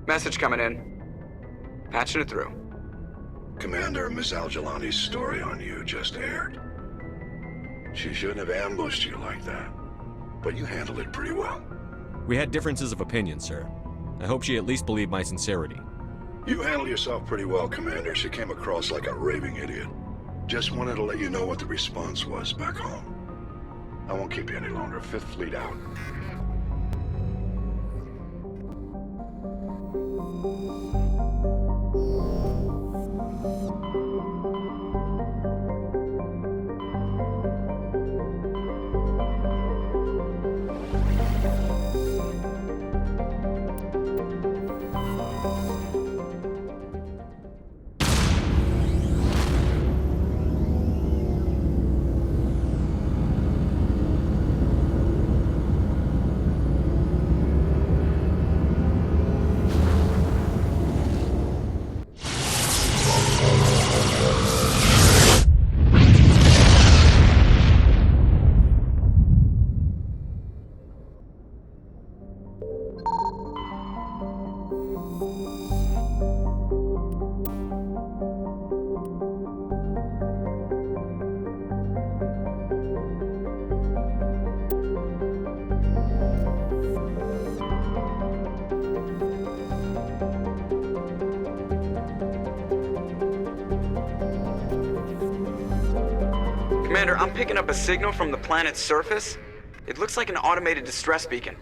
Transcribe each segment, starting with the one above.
Message coming in. Patching it through. Commander, Miss Al-Jalani's story on you just aired. She shouldn't have ambushed you like that, but you handled it pretty well. We had differences of opinion, sir. I hope she at least believed my sincerity. You handled yourself pretty well, Commander. She came across like a raving idiot. Just wanted to let you know what the response was back home. I won't keep you any longer. Fifth Fleet out. Commander, I'm picking up a signal from the planet's surface. It looks like an automated distress beacon.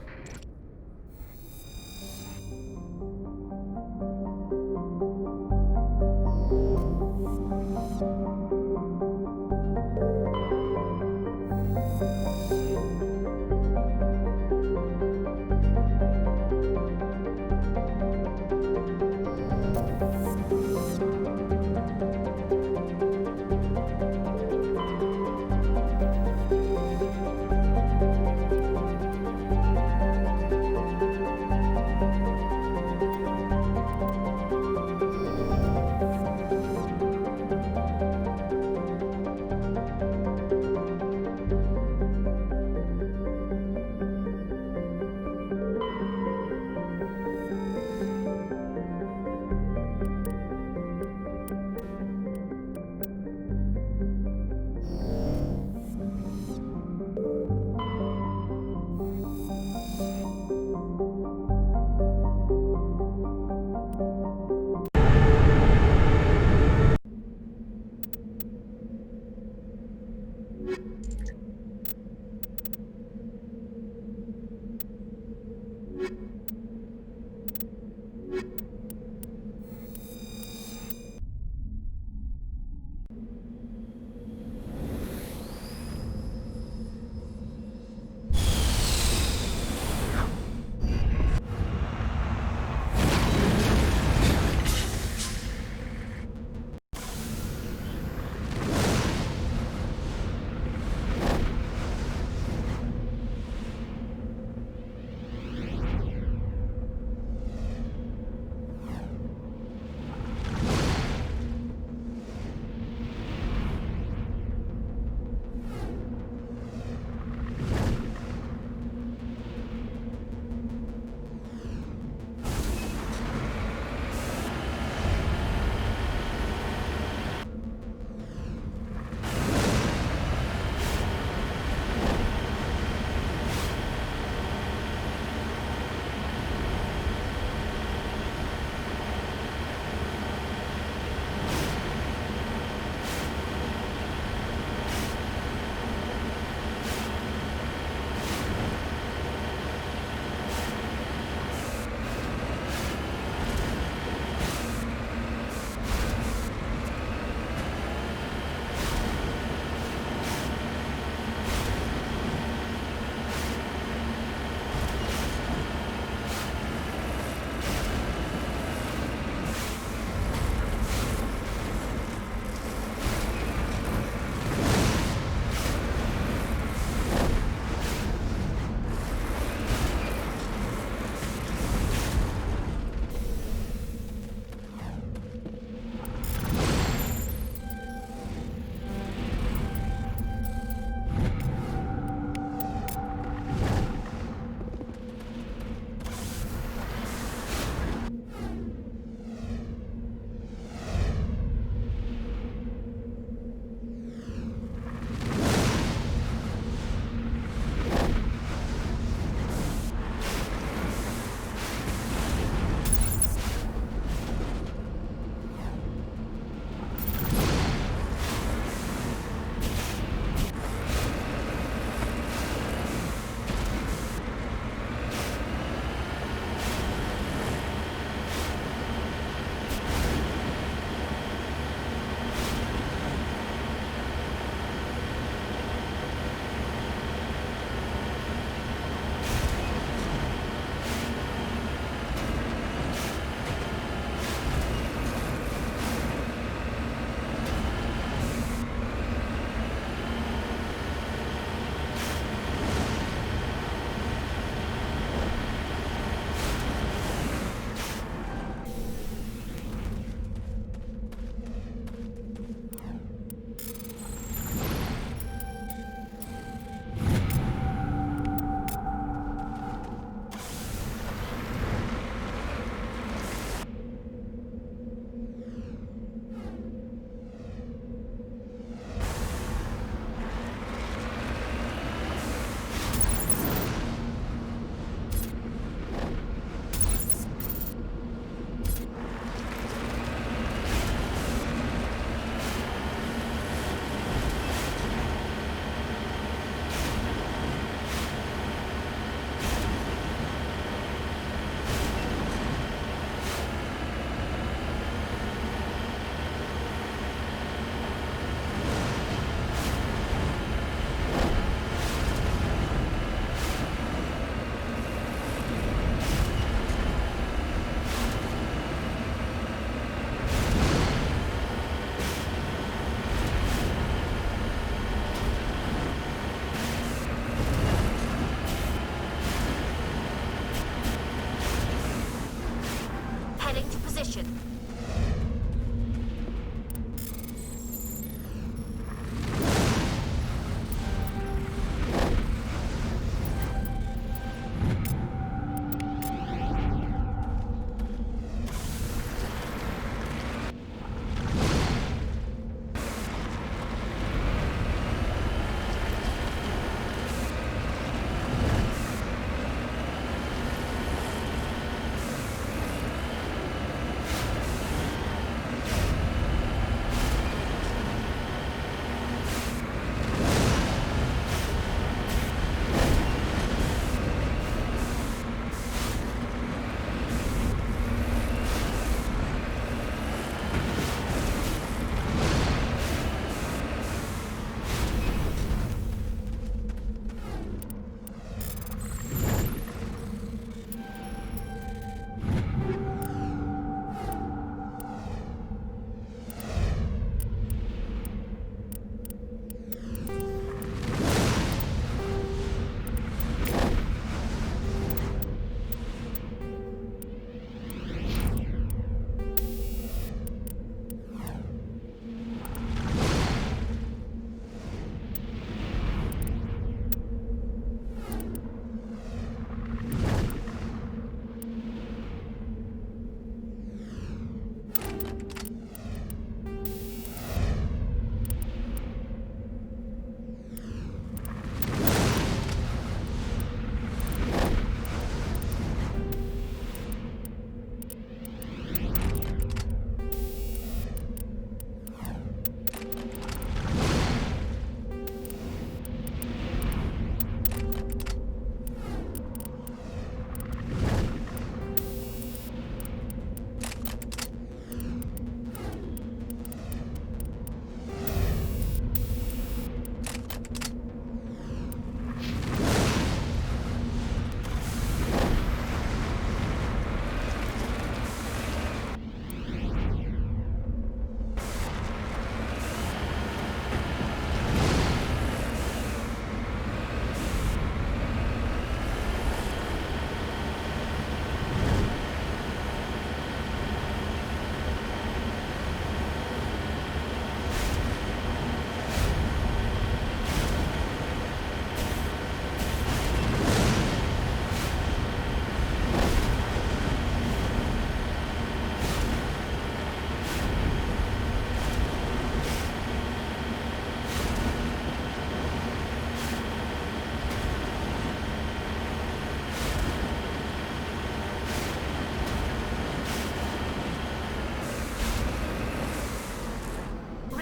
position.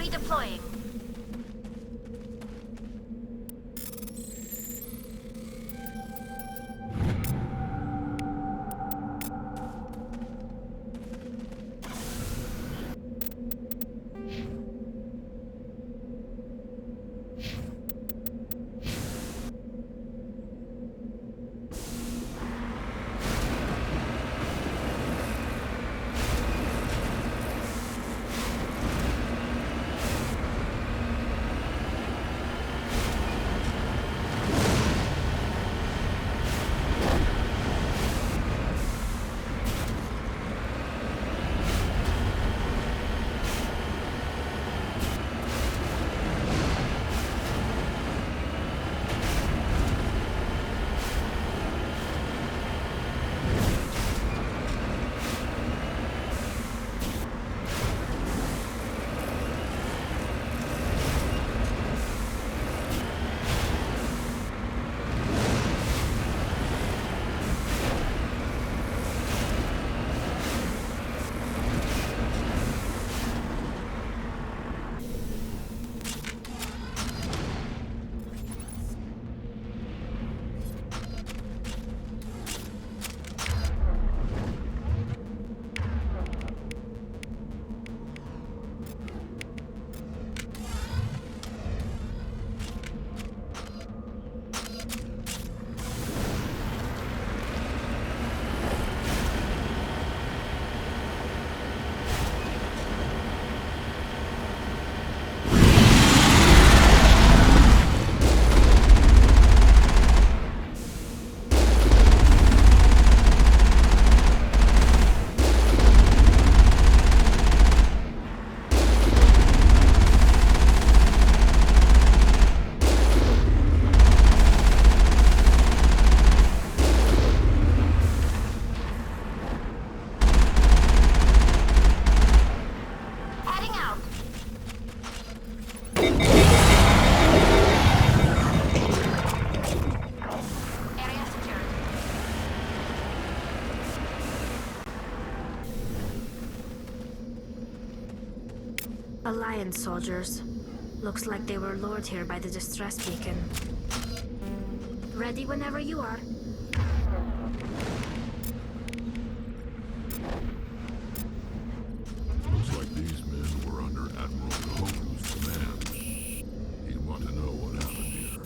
Redeploying. Alliance soldiers. Looks like they were lured here by the distress beacon. Ready whenever you are. Looks like these men were under Admiral Hogan's command. He'd want to know what happened here.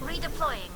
Redeploying.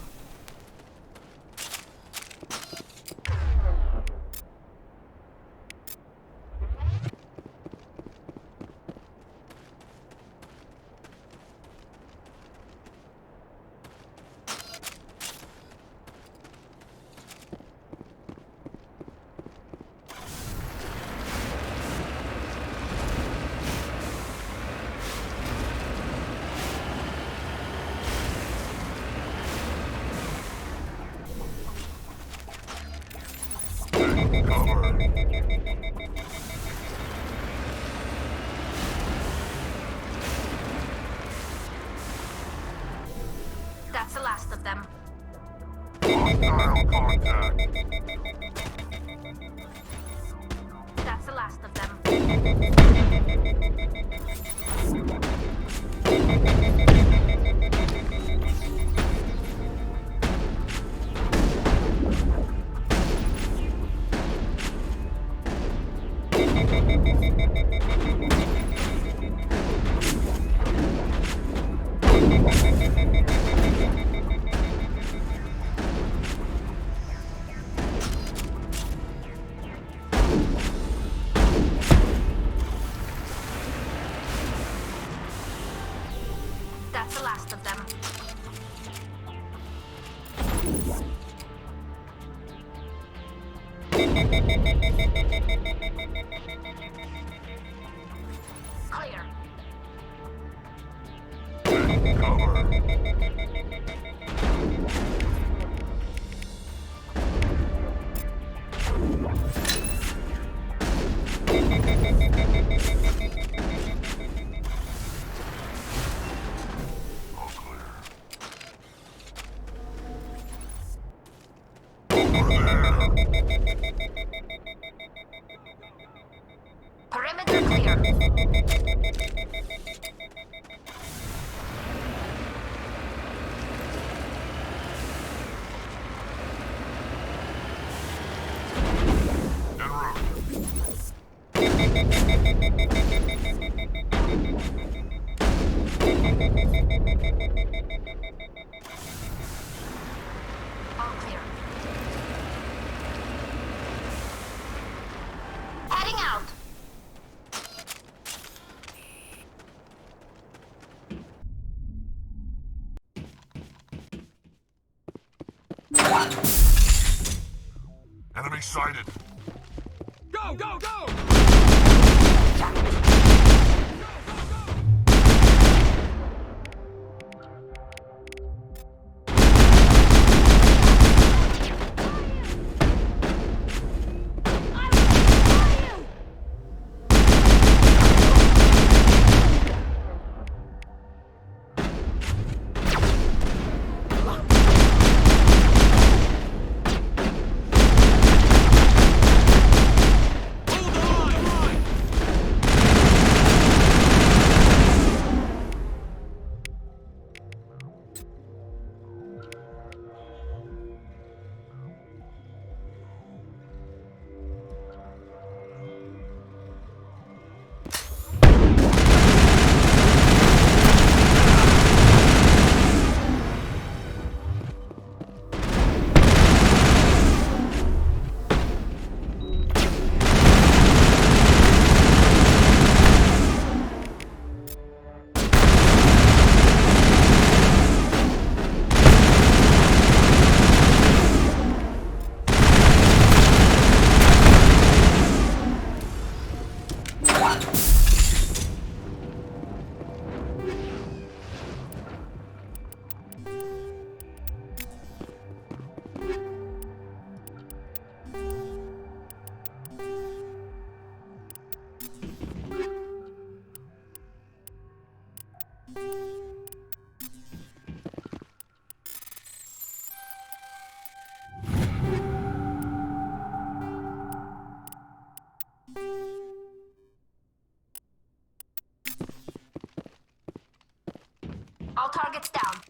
That's the last of them. That's the last of them. That's the last of them. Clear. Cover. En route. All clear. Heading out. Enemy sighted. Go, go, go! All targets down.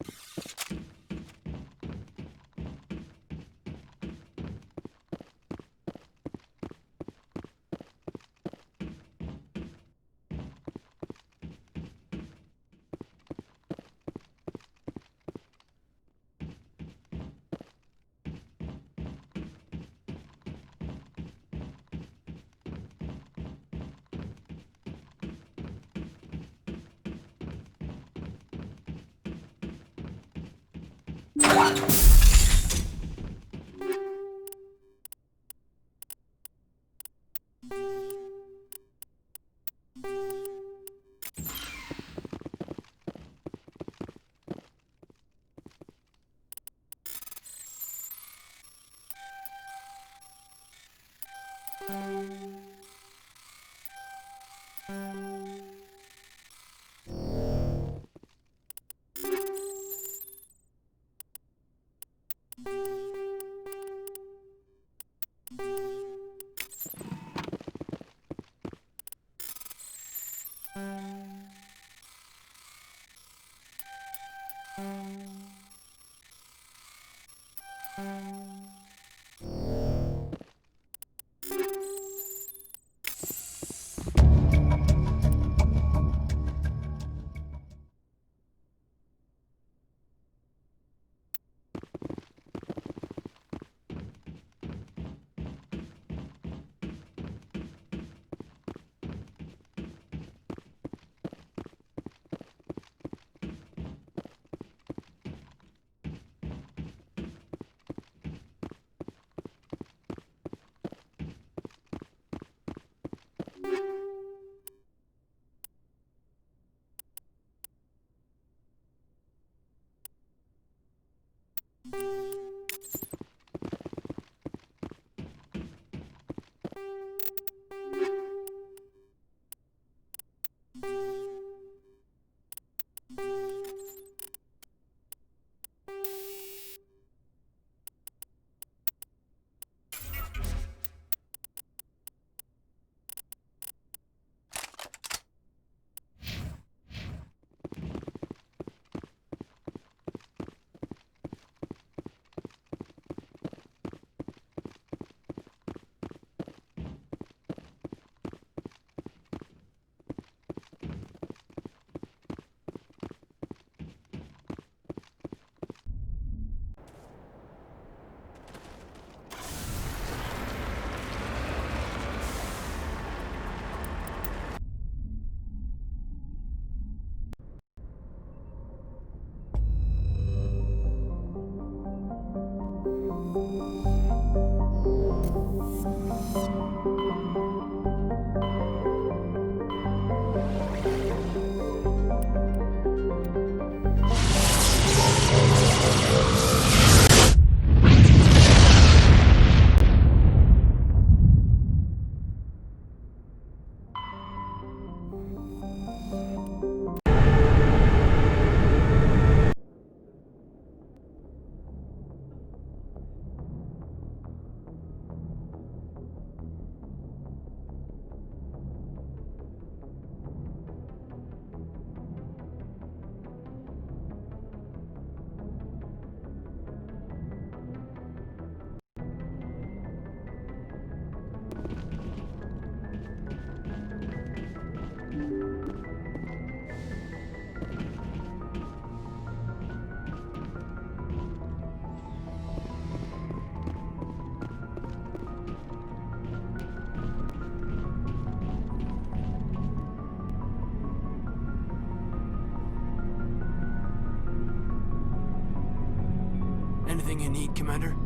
you need, Commander?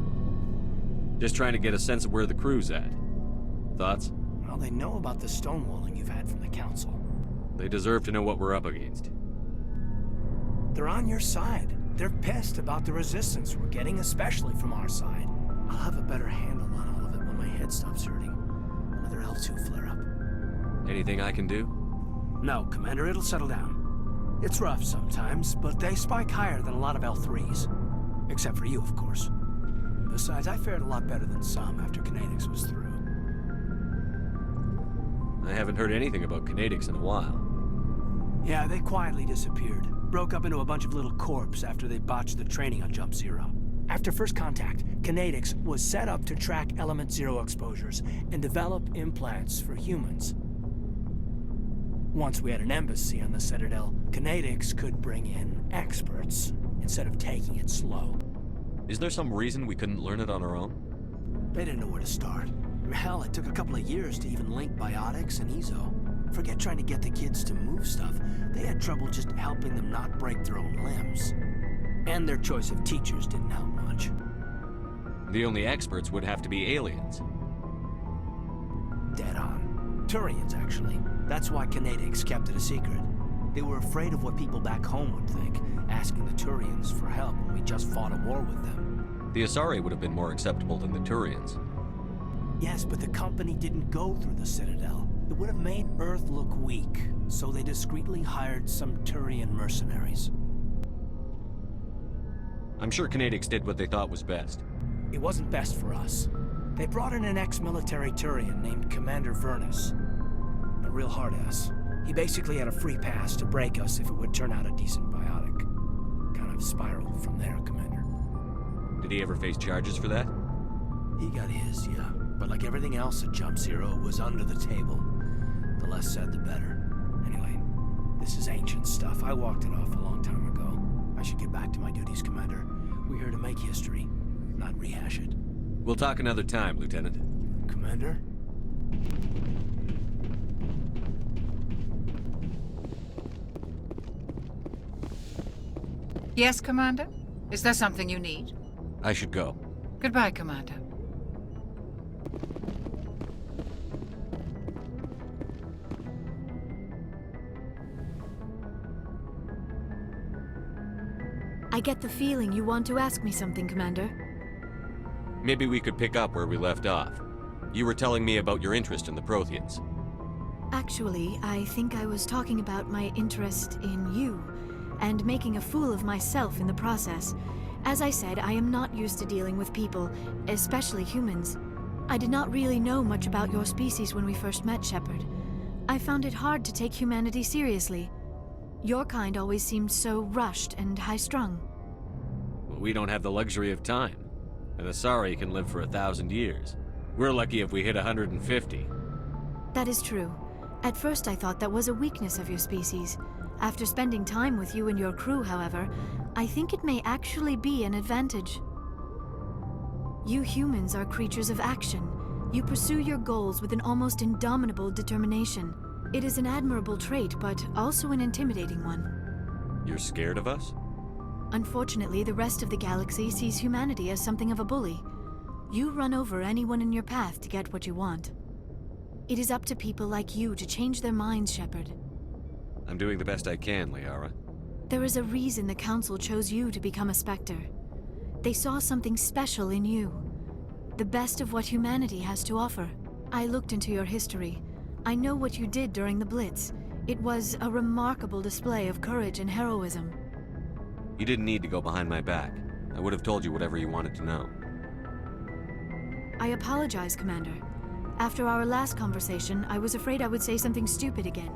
Just trying to get a sense of where the crew's at. Thoughts? Well, they know about the stonewalling you've had from the Council. They deserve to know what we're up against. They're on your side. They're pissed about the resistance we're getting, especially from our side. I'll have a better handle on all of it when my head stops hurting. Another L2 flare-up. Anything I can do? No, Commander, it'll settle down. It's rough sometimes, but they spike higher than a lot of L3s. Except for you, of course. Besides, I fared a lot better than some after Kinetics was through. I haven't heard anything about Kinetics in a while. Yeah, they quietly disappeared. Broke up into a bunch of little corps after they botched the training on Jump Zero. After first contact, Kinetics was set up to track Element Zero exposures and develop implants for humans. Once we had an embassy on the Citadel, Kinetics could bring in experts instead of taking it slow. Is there some reason we couldn't learn it on our own? They didn't know where to start. Hell, it took a couple of years to even link biotics and ezo. Forget trying to get the kids to move stuff. They had trouble just helping them not break their own limbs. And their choice of teachers didn't help much. The only experts would have to be aliens. Dead on. Turians, actually. That's why Kinetics kept it a secret. They were afraid of what people back home would think, asking the Turians for help when we just fought a war with them. The Asari would have been more acceptable than the Turians. Yes, but the company didn't go through the Citadel. It would have made Earth look weak, so they discreetly hired some Turian mercenaries. I'm sure Kinetics did what they thought was best. It wasn't best for us. They brought in an ex-military Turian named Commander Vernus. A real hard-ass. He basically had a free pass to break us if it would turn out a decent biotic. Kind of spiraled from there, Commander. Did he ever face charges for that? He got his, yeah. But like everything else at Jump Zero, it was under the table. The less said, the better. Anyway, this is ancient stuff. I walked it off a long time ago. I should get back to my duties, Commander. We're here to make history, not rehash it. We'll talk another time, Lieutenant. Commander? Yes, Commander? Is there something you need? I should go. Goodbye, Commander. I get the feeling you want to ask me something, Commander. Maybe we could pick up where we left off. You were telling me about your interest in the Protheans. Actually, I think I was talking about my interest in you, and making a fool of myself in the process. As I said, I am not used to dealing with people, especially humans. I did not really know much about your species when we first met, Shepard. I found it hard to take humanity seriously. Your kind always seemed so rushed and high-strung. Well, we don't have the luxury of time. An Asari can live for 1,000 years. We're lucky if we hit 150. That is true. At first I thought that was a weakness of your species. After spending time with you and your crew, however, I think it may actually be an advantage. You humans are creatures of action. You pursue your goals with an almost indomitable determination. It is an admirable trait, but also an intimidating one. You're scared of us? Unfortunately, the rest of the galaxy sees humanity as something of a bully. You run over anyone in your path to get what you want. It is up to people like you to change their minds, Shepard. I'm doing the best I can, Liara. There is a reason the Council chose you to become a Spectre. They saw something special in you. The best of what humanity has to offer. I looked into your history. I know what you did during the Blitz. It was a remarkable display of courage and heroism. You didn't need to go behind my back. I would have told you whatever you wanted to know. I apologize, Commander. After our last conversation, I was afraid I would say something stupid again.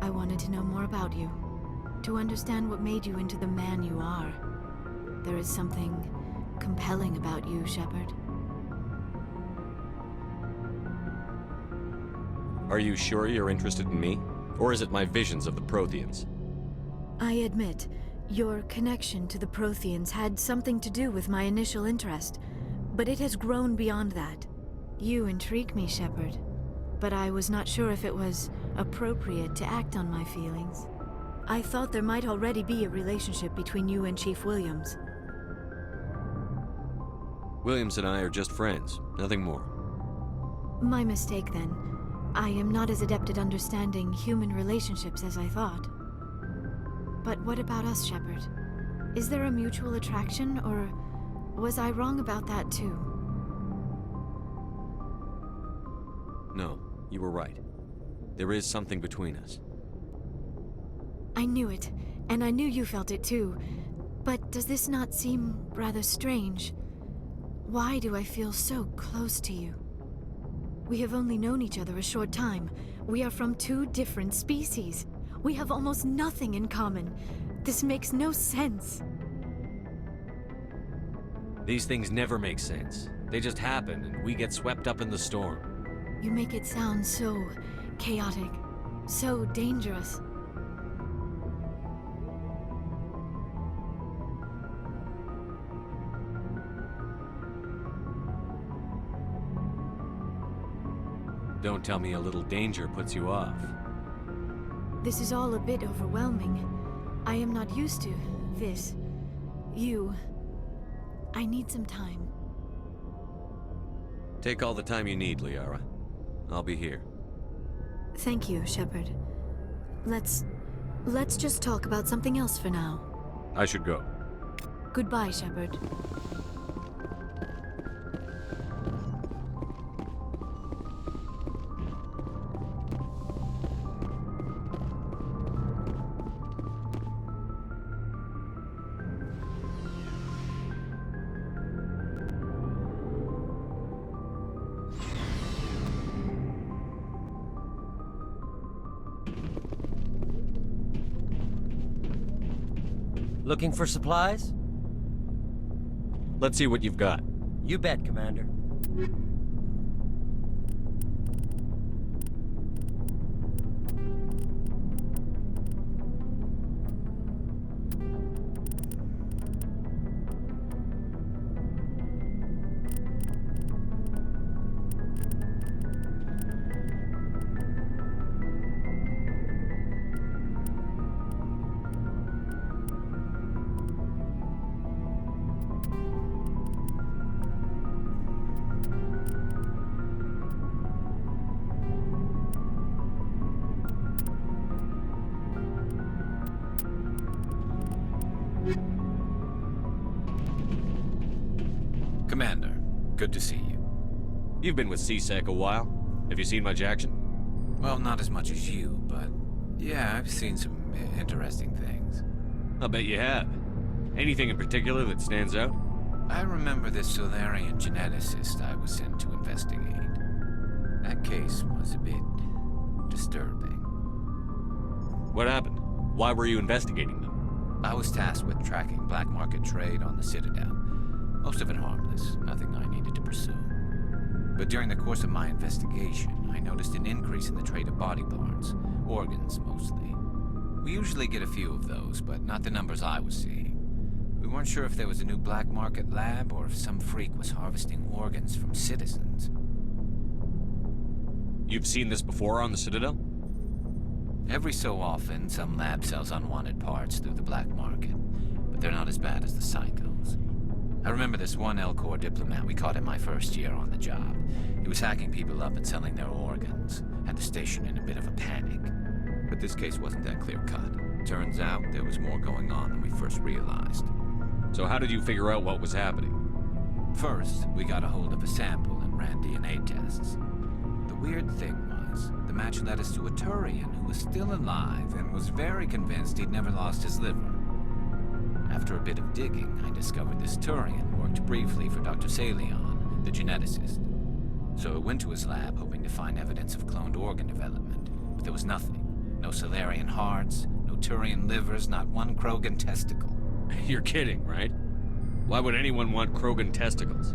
I wanted to know more about you. To understand what made you into the man you are. There is something compelling about you, Shepard. Are you sure you're interested in me? Or is it my visions of the Protheans? I admit, your connection to the Protheans had something to do with my initial interest, but it has grown beyond that. You intrigue me, Shepard, but I was not sure if it was appropriate to act on my feelings. I thought there might already be a relationship between you and Chief Williams. Williams and I are just friends, nothing more. My mistake, then. I am not as adept at understanding human relationships as I thought. But what about us, Shepard? Is there a mutual attraction, or was I wrong about that too? No, you were right. There is something between us. I knew it, and I knew you felt it too. But does this not seem rather strange? Why do I feel so close to you? We have only known each other a short time. We are from two different species. We have almost nothing in common. This makes no sense. These things never make sense. They just happen, and we get swept up in the storm. You make it sound so chaotic, so dangerous. Don't tell me a little danger puts you off. This is all a bit overwhelming. I am not used to this. You. I need some time. Take all the time you need, Liara. I'll be here. Thank you, Shepard. Let's just talk about something else for now. I should go. Goodbye, Shepard. Looking for supplies? Let's see what you've got. You bet, Commander. Commander, good to see you. You've been with CSEC a while. Have you seen much action? Well, not as much as you, but yeah, I've seen some interesting things. I'll bet you have. Anything in particular that stands out? I remember this Solarian geneticist I was sent to investigate. That case was a bit disturbing. What happened? Why were you investigating them? I was tasked with tracking black market trade on the Citadel. Most of it harmless, nothing I needed to pursue. But during the course of my investigation, I noticed an increase in the trade of body parts, organs mostly. We usually get a few of those, but not the numbers I was seeing. We weren't sure if there was a new black market lab or if some freak was harvesting organs from citizens. You've seen this before on the Citadel? Every so often, some lab sells unwanted parts through the black market, but they're not as bad as the psychos. I remember this one L-Corps diplomat we caught in my first year on the job. He was hacking people up and selling their organs. Had the station in a bit of a panic. But this case wasn't that clear-cut. Turns out there was more going on than we first realized. So how did you figure out what was happening? First, we got a hold of a sample and ran DNA tests. The weird thing was, the match led us to a Turian who was still alive and was very convinced he'd never lost his liver. After a bit of digging, I discovered this Turian worked briefly for Dr. Salion, the geneticist. So I went to his lab hoping to find evidence of cloned organ development, but there was nothing. No Solarian hearts, no Turian livers, not one Krogan testicle. You're kidding, right? Why would anyone want Krogan testicles?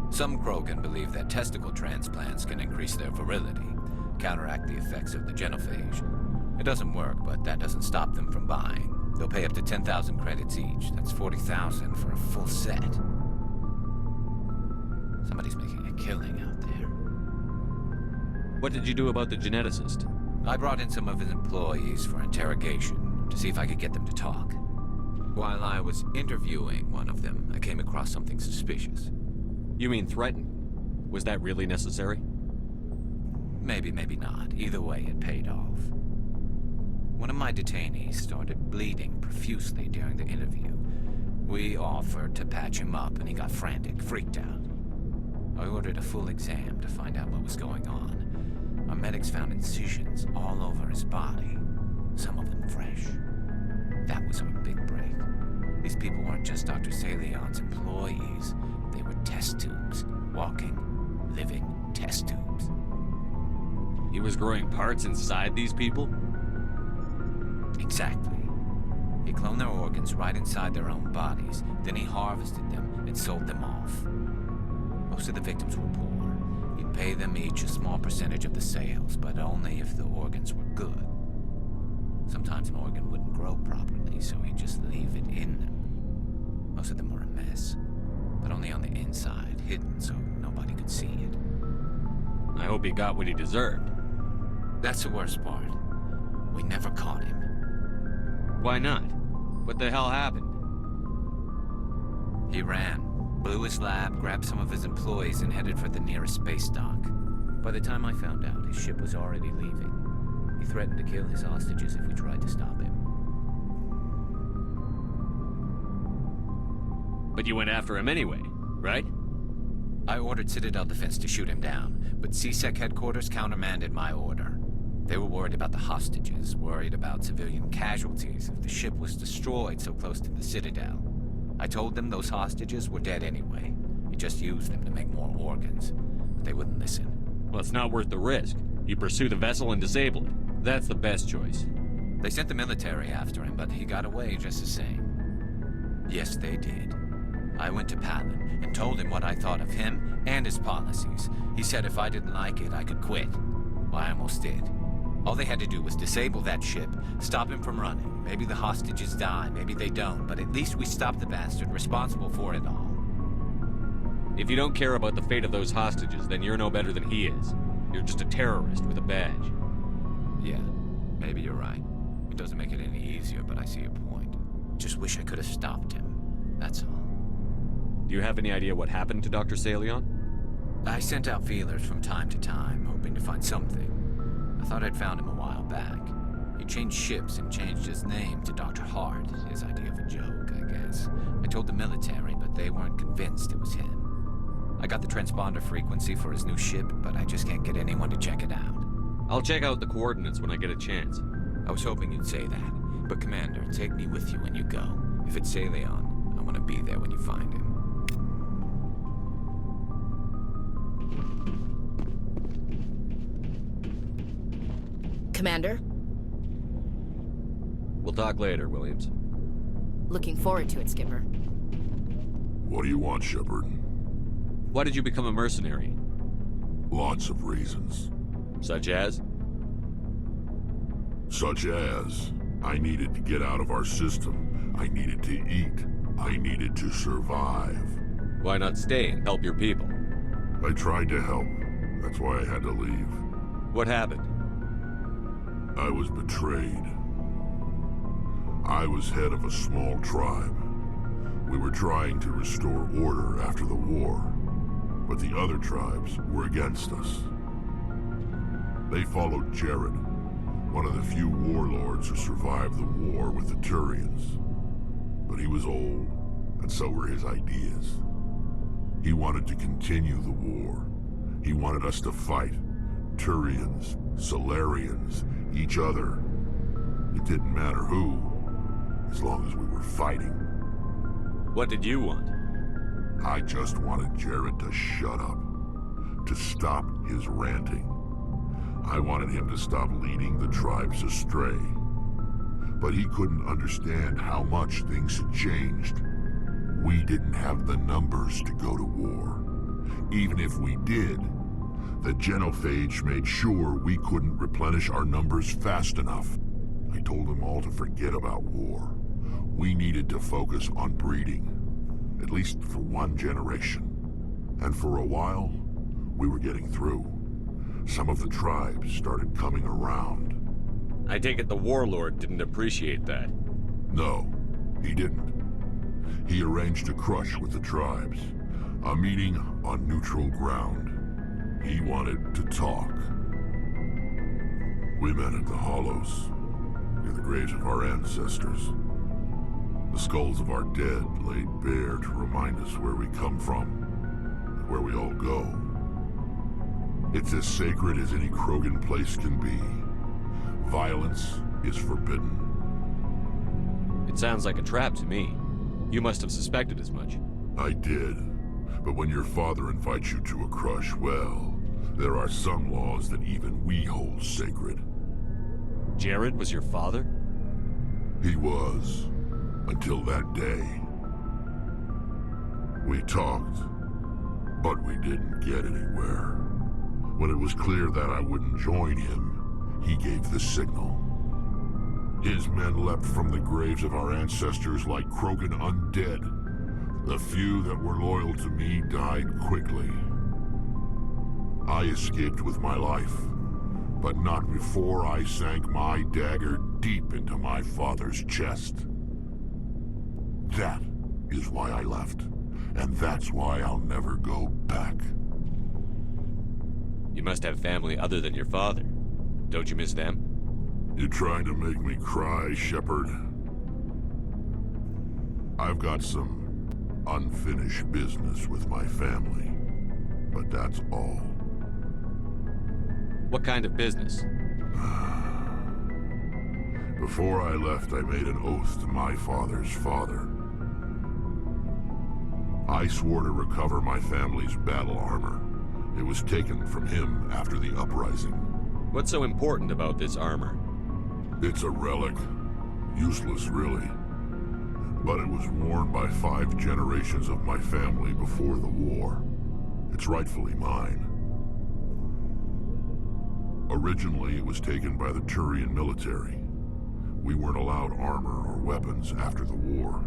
Some Krogan believe that testicle transplants can increase their virility, counteract the effects of the genophage. It doesn't work, but that doesn't stop them from buying. They'll pay up to 10,000 credits each. That's 40,000 for a full set. Somebody's making a killing out there. What did you do about the geneticist? I brought in some of his employees for interrogation to see if I could get them to talk. While I was interviewing one of them, I came across something suspicious. You mean threaten? Was that really necessary? Maybe, maybe not. Either way, it paid off. One of my detainees started bleeding profusely during the interview. We offered to patch him up, and he got frantic, freaked out. I ordered a full exam to find out what was going on. Our medics found incisions all over his body, some of them fresh. That was our big break. These people weren't just Dr. Salion's employees. They were test tubes. Walking, living test tubes. He was growing parts inside these people? Exactly. He cloned their organs right inside their own bodies. Then he harvested them and sold them off. Most of the victims were poor. He'd pay them each a small percentage of the sales, but only if the organs were good. Sometimes an organ wouldn't grow properly, so he'd just leave it in them. Most of them were a mess, but only on the inside, hidden so nobody could see it. I hope he got what he deserved. That's the worst part. We never caught him. Why not? What the hell happened? He ran, blew his lab, grabbed some of his employees, and headed for the nearest space dock. By the time I found out, his ship was already leaving. He threatened to kill his hostages if we tried to stop him. But you went after him anyway, right? I ordered Citadel Defense to shoot him down, but CSEC headquarters countermanded my order. They were worried about the hostages, worried about civilian casualties if the ship was destroyed so close to the Citadel. I told them those hostages were dead anyway. He just used them to make more organs, but they wouldn't listen. Well, it's not worth the risk. You pursue the vessel and disable it. That's the best choice. They sent the military after him, but he got away just the same. Yes, they did. I went to Palin and told him what I thought of him and his policies. He said if I didn't like it, I could quit. Well, I almost did. All they had to do was disable that ship, stop him from running. Maybe the hostages die, maybe they don't, but at least we stopped the bastard responsible for it all. If you don't care about the fate of those hostages, then you're no better than he is. You're just a terrorist with a badge. Yeah, maybe you're right. It doesn't make it any easier, but I see your point. Just wish I could have stopped him. That's all. Do you have any idea what happened to Dr. Salion? I sent out feelers from time to time, hoping to find something. I thought I'd found him a while back. He changed ships and changed his name to Dr. Hart, his idea of a joke, I guess. I told the military, but they weren't convinced it was him. I got the transponder frequency for his new ship, but I just can't get anyone to check it out. I'll check out the coordinates when I get a chance. I was hoping you'd say that. But Commander, take me with you when you go. If it's Salion, I want to be there when you find him. Commander? We'll talk later, Williams. Looking forward to it, Skipper. What do you want, Shepard? Why did you become a mercenary? Lots of reasons. Such as? Such as, I needed to get out of our system. I needed to eat. I needed to survive. Why not stay and help your people? I tried to help. That's why I had to leave. What happened? I was betrayed. I was head of a small tribe. We were trying to restore order after the war, but the other tribes were against us. They followed Jared, one of the few warlords who survived the war with the Turians. But he was old, and so were his ideas. He wanted to continue the war. He wanted us to fight. Turians, Solarians, each other. It didn't matter who, as long as we were fighting. What did you want? I just wanted Jared to shut up, to stop his ranting. I wanted him to stop leading the tribes astray. But he couldn't understand how much things had changed. We didn't have the numbers to go to war. Even if we did, the genophage made sure we couldn't replenish our numbers fast enough. I told them all to forget about war. We needed to focus on breeding, at least for one generation. And for a while, we were getting through. Some of the tribes started coming around. I take it the warlord didn't appreciate that. No, he didn't. He arranged a crush with the tribes. A meeting on neutral ground. He wanted to talk. We met at the Hollows, near the graves of our ancestors. The skulls of our dead laid bare to remind us where we come from, and where we all go. It's as sacred as any Krogan place can be. Violence is forbidden. It sounds like a trap to me. You must have suspected as much. I did. But when your father invites you to a crush, well, there are some laws that even we hold sacred. Jared was your father? He was. Until that day. We talked, but we didn't get anywhere. When it was clear that I wouldn't join him, he gave the signal. His men leapt from the graves of our ancestors like Krogan undead. The few that were loyal to me died quickly. I escaped with my life, but not before I sank my dagger deep into my father's chest. That is why I left, and that's why I'll never go back. You must have family other than your father. Don't you miss them? You're trying to make me cry, Shepard. I've got some unfinished business with my family, but that's all. What kind of business? Before I left, I made an oath to my father's father. I swore to recover my family's battle armor. It was taken from him after the uprising. What's so important about this armor? It's a relic. Useless, really. But it was worn by 5 generations of my family before the war. It's rightfully mine. Originally, it was taken by the Turian military. We weren't allowed armor or weapons after the war.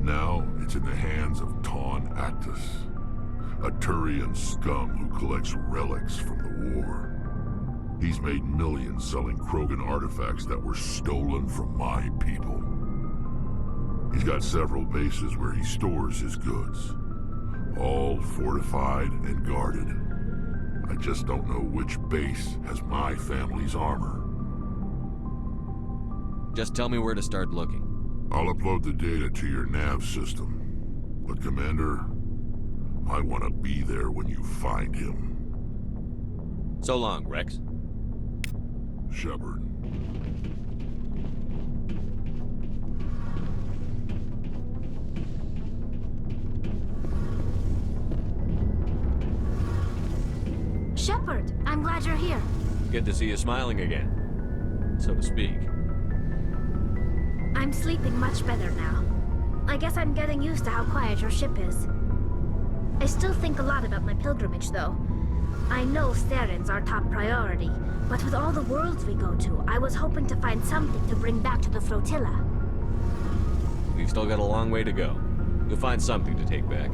Now, it's in the hands of Ton Actus, a Turian scum who collects relics from the war. He's made millions selling Krogan artifacts that were stolen from my people. He's got several bases where he stores his goods, all fortified and guarded. I just don't know which base has my family's armor. Just tell me where to start looking. I'll upload the data to your nav system. But Commander, I want to be there when you find him. So long, Rex. Shepard. Shepard, I'm glad you're here. Good to see you smiling again, so to speak. I'm sleeping much better now. I guess I'm getting used to how quiet your ship is. I still think a lot about my pilgrimage, though. I know Theron's our top priority, but with all the worlds we go to, I was hoping to find something to bring back to the flotilla. We've still got a long way to go. You'll find something to take back.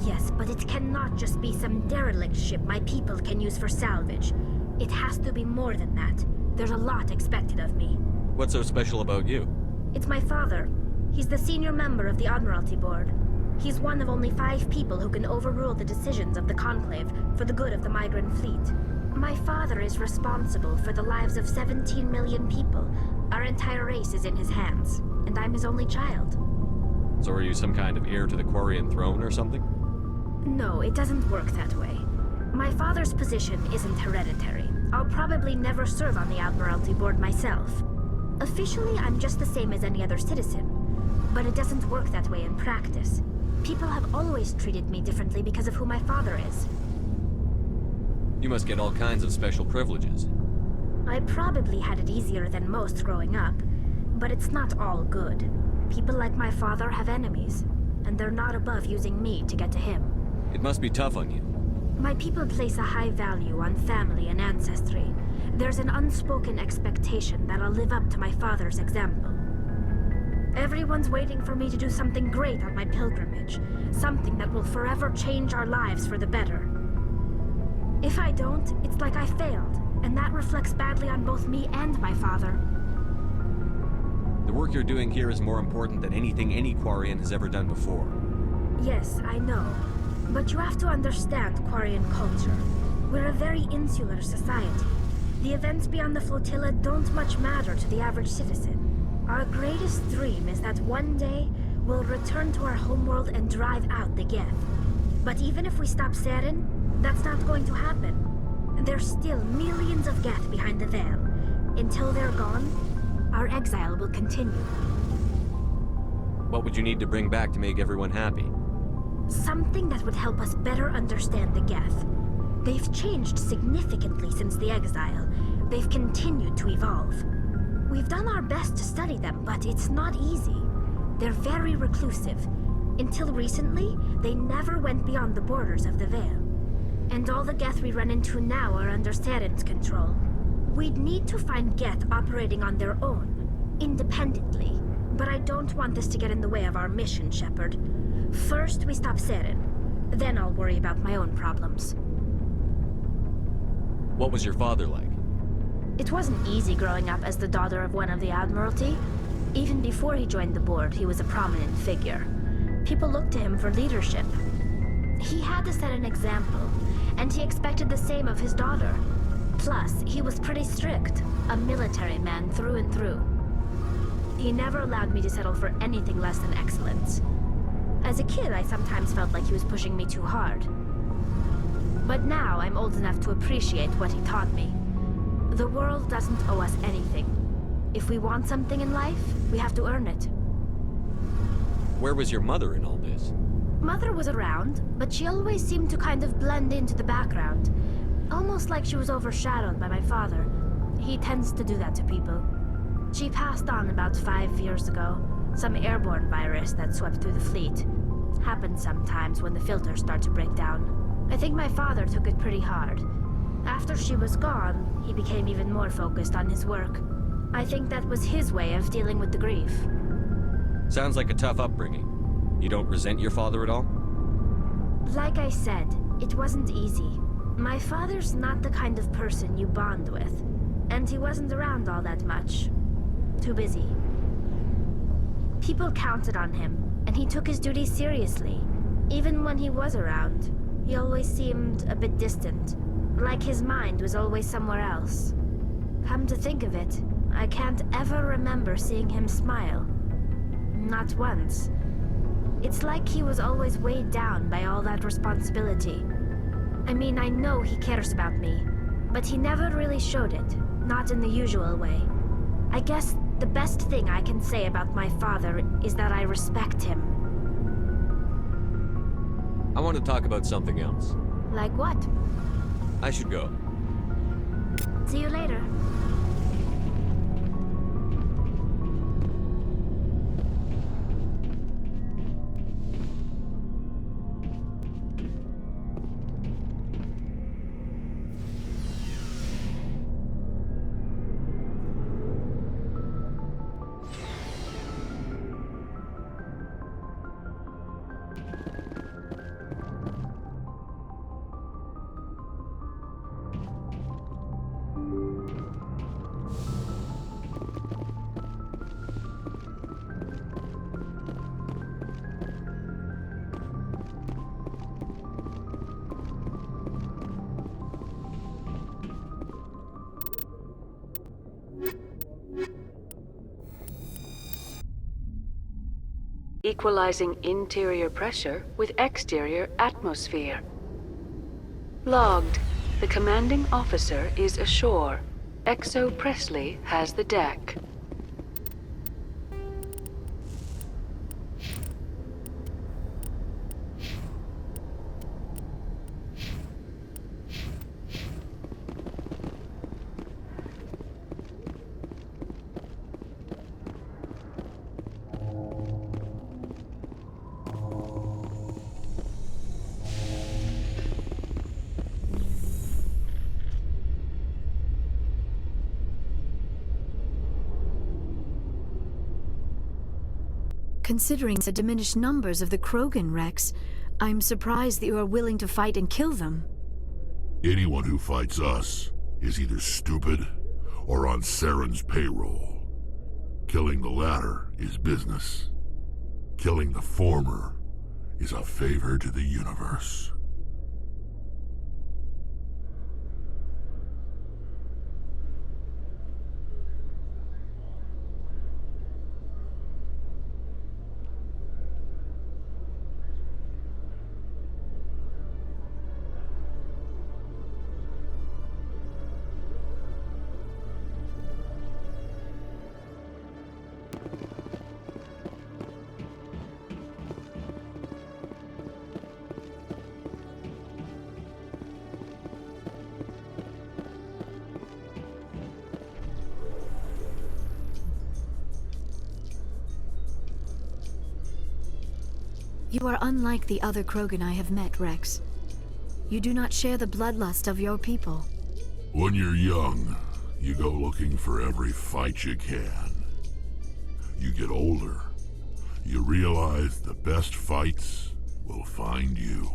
Yes, but it cannot just be some derelict ship my people can use for salvage. It has to be more than that. There's a lot expected of me. What's so special about you? It's my father. He's the senior member of the Admiralty Board. He's one of only 5 people who can overrule the decisions of the Conclave for the good of the migrant fleet. My father is responsible for the lives of 17 million people. Our entire race is in his hands, and I'm his only child. So are you some kind of heir to the Quarian throne or something? No, it doesn't work that way. My father's position isn't hereditary. I'll probably never serve on the Admiralty Board myself. Officially, I'm just the same as any other citizen. But it doesn't work that way in practice. People have always treated me differently because of who my father is. You must get all kinds of special privileges. I probably had it easier than most growing up, but it's not all good. People like my father have enemies, and they're not above using me to get to him. It must be tough on you. My people place a high value on family and ancestry. There's an unspoken expectation that I'll live up to my father's example. Everyone's waiting for me to do something great on my pilgrimage, something that will forever change our lives for the better. If I don't, it's like I failed, and that reflects badly on both me and my father. The work you're doing here is more important than anything any Quarian has ever done before. Yes, I know. But you have to understand Quarian culture. We're a very insular society. The events beyond the flotilla don't much matter to the average citizen. Our greatest dream is that one day we'll return to our homeworld and drive out the Geth. But even if we stop Saren, that's not going to happen. There's still millions of Geth behind the veil. Until they're gone, our exile will continue. What would you need to bring back to make everyone happy? Something that would help us better understand the Geth. They've changed significantly since the exile. They've continued to evolve. We've done our best to study them, but it's not easy. They're very reclusive. Until recently, they never went beyond the borders of the Veil. And all the Geth we run into now are under Saren's control. We'd need to find Geth operating on their own, independently. But I don't want this to get in the way of our mission, Shepard. First, we stop Saren. Then I'll worry about my own problems. What was your father like? It wasn't easy growing up as the daughter of one of the Admiralty. Even before he joined the board, he was a prominent figure. People looked to him for leadership. He had to set an example, and he expected the same of his daughter. Plus, he was pretty strict, a military man through and through. He never allowed me to settle for anything less than excellence. As a kid, I sometimes felt like he was pushing me too hard. But now I'm old enough to appreciate what he taught me. The world doesn't owe us anything. If we want something in life, we have to earn it. Where was your mother in all this? Mother was around, but she always seemed to kind of blend into the background. Almost like she was overshadowed by my father. He tends to do that to people. She passed on about 5 years ago. Some airborne virus that swept through the fleet. Happens sometimes when the filters start to break down. I think my father took it pretty hard. After she was gone, he became even more focused on his work. I think that was his way of dealing with the grief. Sounds like a tough upbringing. You don't resent your father at all? Like I said, it wasn't easy. My father's not the kind of person you bond with. And he wasn't around all that much. Too busy. People counted on him, and he took his duties seriously. Even when he was around, he always seemed a bit distant. Like his mind was always somewhere else. Come to think of it, I can't ever remember seeing him smile. Not once. It's like he was always weighed down by all that responsibility. I mean, I know he cares about me, but he never really showed it, not in the usual way. I guess the best thing I can say about my father is that I respect him. I want to talk about something else. Like what? I should go. See you later. Equalizing interior pressure with exterior atmosphere. Logged. The commanding officer is ashore. Exo Presley has the deck. Considering the diminished numbers of the Krogan wrecks, I'm surprised that you are willing to fight and kill them. Anyone who fights us is either stupid or on Saren's payroll. Killing the latter is business. Killing the former is a favor to the universe. You are unlike the other Krogan I have met, Rex. You do not share the bloodlust of your people. When you're young, you go looking for every fight you can. You get older, you realize the best fights will find you.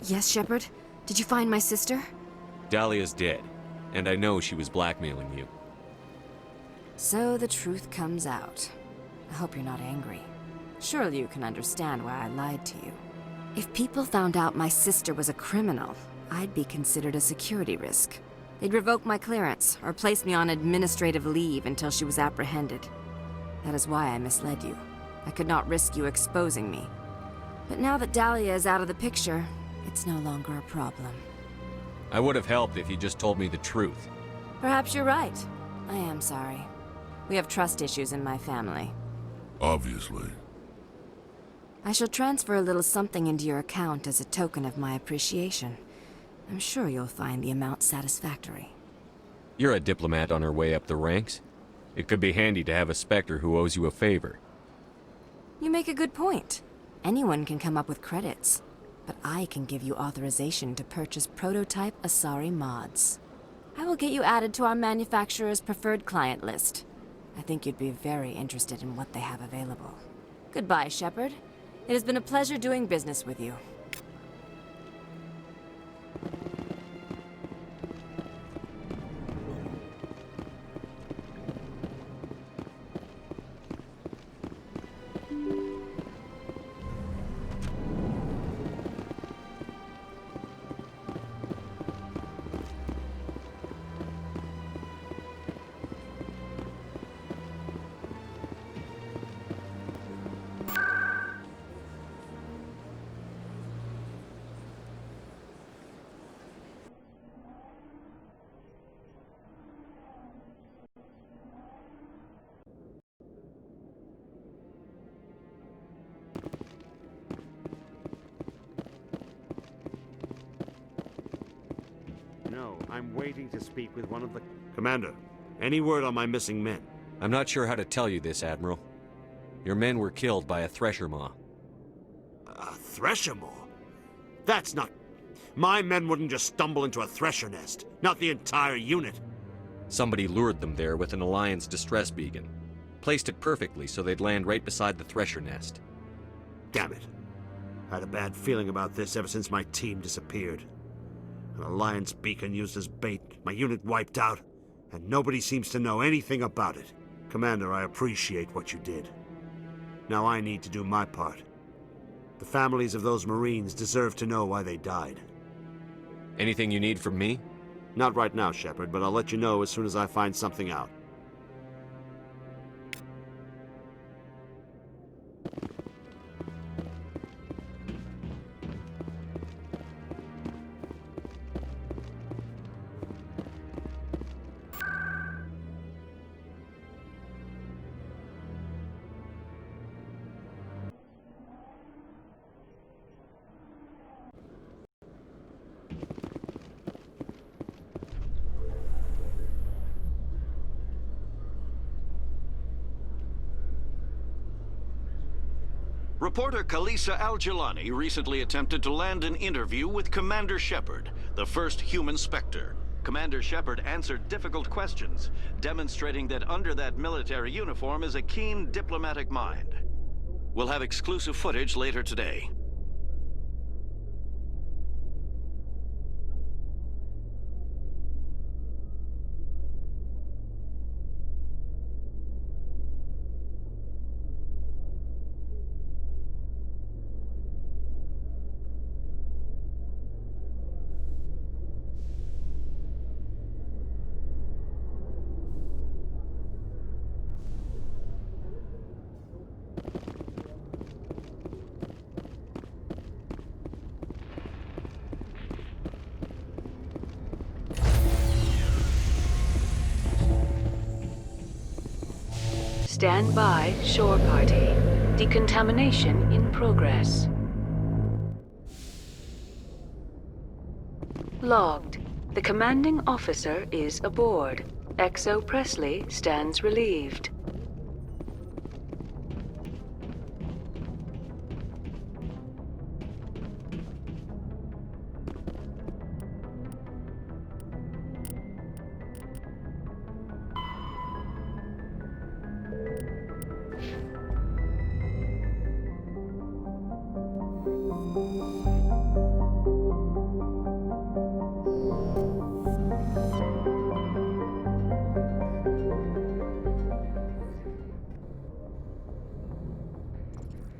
Yes, Shepard? Did you find my sister? Dahlia's dead, and I know she was blackmailing you. So the truth comes out. I hope you're not angry. Surely you can understand why I lied to you. If people found out my sister was a criminal, I'd be considered a security risk. They'd revoke my clearance, or place me on administrative leave until she was apprehended. That is why I misled you. I could not risk you exposing me. But now that Dahlia is out of the picture, it's no longer a problem. I would have helped if you just told me the truth. Perhaps you're right. I am sorry. We have trust issues in my family. Obviously. I shall transfer a little something into your account as a token of my appreciation. I'm sure you'll find the amount satisfactory. You're a diplomat on her way up the ranks. It could be handy to have a Spectre who owes you a favor. You make a good point. Anyone can come up with credits. But I can give you authorization to purchase prototype Asari mods. I will get you added to our manufacturer's preferred client list. I think you'd be very interested in what they have available. Goodbye, Shepard. It has been a pleasure doing business with you. No, I'm waiting to speak with one of the... Commander, any word on my missing men? I'm not sure how to tell you this, Admiral. Your men were killed by a Thresher Maw. A Thresher Maw? That's not... My men wouldn't just stumble into a Thresher nest. Not the entire unit. Somebody lured them there with an Alliance distress beacon. Placed it perfectly so they'd land right beside the Thresher nest. Damn it. I had a bad feeling about this ever since my team disappeared. An Alliance beacon used as bait, my unit wiped out, and nobody seems to know anything about it. Commander, I appreciate what you did. Now I need to do my part. The families of those Marines deserve to know why they died. Anything you need from me? Not right now, Shepard, but I'll let you know as soon as I find something out. Reporter Kalisa Al-Jilani recently attempted to land an interview with Commander Shepard, the first human Spectre. Commander Shepard answered difficult questions, demonstrating that under that military uniform is a keen diplomatic mind. We'll have exclusive footage later today. Stand by, shore party. Decontamination in progress. Logged. The commanding officer is aboard. XO Presley stands relieved.